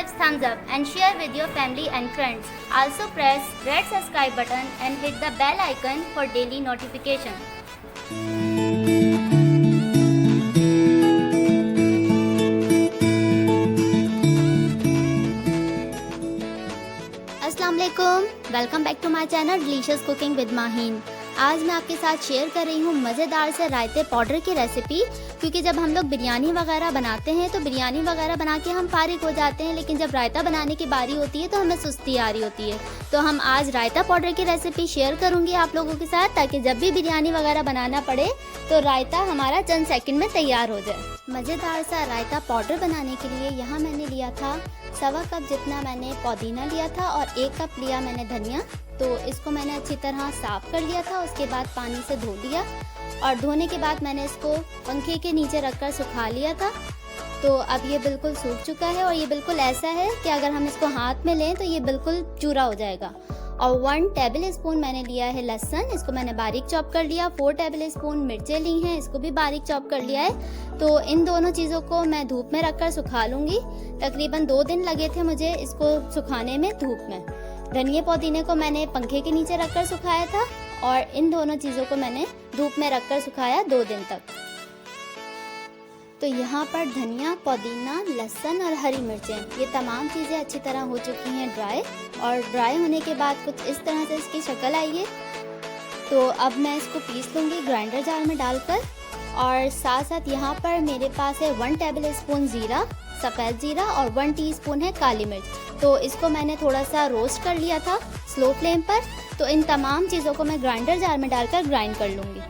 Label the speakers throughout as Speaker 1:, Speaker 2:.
Speaker 1: gives thumbs up and share with your family and friends. Also press red subscribe button and hit the bell icon for daily notification. अस्सलाम वालेकुम, welcome back to my channel delicious cooking with Maheen. आज मैं आपके साथ share कर रही हूँ मज़ेदार से रायते पाउडर की रेसिपी। क्योंकि जब हम लोग बिरयानी वगैरह बनाते हैं तो बिरयानी वगैरह बना के हम फारिग हो जाते हैं, लेकिन जब रायता बनाने की बारी होती है तो हमें सुस्ती आ रही होती है। तो हम आज रायता पाउडर की रेसिपी शेयर करूँगी आप लोगों के साथ, ताकि जब भी बिरयानी वगैरह बनाना पड़े तो रायता हमारा चंद सेकंड में तैयार हो जाए। मज़ेदार सा रायता पाउडर बनाने के लिए यहाँ मैंने लिया था 1.25 कप जितना मैंने पुदीना लिया था और 1 कप लिया मैंने धनिया। तो इसको मैंने अच्छी तरह साफ़ कर लिया था, उसके बाद पानी से धो लिया और धोने के बाद मैंने इसको पंखे के नीचे रखकर सुखा लिया था। तो अब ये बिल्कुल सूख चुका है और ये बिल्कुल ऐसा है कि अगर हम इसको हाथ में लें तो ये बिल्कुल चूरा हो जाएगा। और 1 टेबल स्पून मैंने लिया है लहसुन, इसको मैंने बारीक चॉप कर लिया। 4 टेबल स्पून मिर्चें ली हैं, इसको भी बारीक चॉप कर लिया है। तो इन दोनों चीज़ों को मैं धूप में रखकर सुखा लूँगी। तकरीबन 2 दिन लगे थे मुझे इसको सुखाने में धूप में। धनिया पुदीने को मैंने पंखे के नीचे रखकर सुखाया था और इन दोनों चीज़ों को मैंने धूप में रखकर सुखाया 2 दिन तक। तो यहाँ पर धनिया, पुदीना, लहसुन और हरी मिर्चें, ये तमाम चीज़ें अच्छी तरह हो चुकी हैं ड्राई। और ड्राई होने के बाद कुछ इस तरह से इसकी शक्ल आई है। तो अब मैं इसको पीस लूँगी ग्राइंडर जार में डालकर। और साथ साथ यहाँ पर मेरे पास है 1 टेबल स्पून ज़ीरा, सफ़ेद ज़ीरा और 1 टीस्पून है काली मिर्च। तो इसको मैंने थोड़ा सा रोस्ट कर लिया था स्लो फ्लेम पर। तो इन तमाम चीज़ों को मैं ग्राइंडर जार में डालकर ग्राइंड कर लूँगी।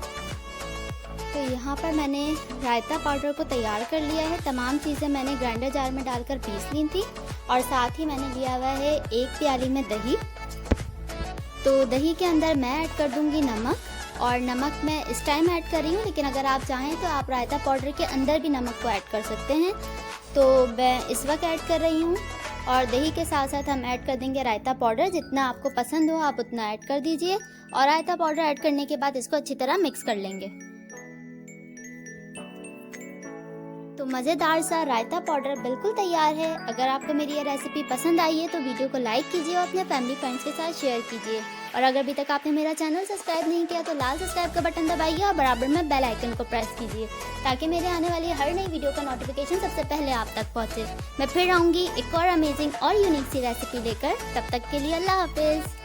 Speaker 1: तो यहाँ पर मैंने रायता पाउडर को तैयार कर लिया है। तमाम चीज़ें मैंने ग्राइंडर जार में डालकर पीस ली थी। और साथ ही मैंने लिया हुआ है 1 प्याली में दही। तो दही के अंदर मैं ऐड कर दूँगी नमक। और नमक मैं इस टाइम ऐड कर रही हूँ, लेकिन अगर आप चाहें तो आप रायता पाउडर के अंदर भी नमक को ऐड कर सकते हैं। तो मैं इस वक्त ऐड कर रही हूँ। और दही के साथ साथ हम ऐड कर देंगे रायता पाउडर। जितना आपको पसंद हो आप उतना ऐड कर दीजिए। और रायता पाउडर ऐड करने के बाद इसको अच्छी तरह मिक्स कर लेंगे। तो मज़ेदार सा रायता पाउडर बिल्कुल तैयार है। अगर आपको मेरी ये रेसिपी पसंद आई है तो वीडियो को लाइक कीजिए और अपने फैमिली फ्रेंड्स के साथ शेयर कीजिए। और अगर अभी तक आपने मेरा चैनल सब्सक्राइब नहीं किया तो लाल सब्सक्राइब का बटन दबाइए और बराबर में बेल आइकन को प्रेस कीजिए, ताकि मेरे आने वाली हर नई वीडियो का नोटिफिकेशन सबसे पहले आप तक पहुँचे। मैं फिर आऊँगी एक और अमेजिंग और यूनिक सी रेसिपी लेकर। तब तक के लिए अल्लाह हाफिज़।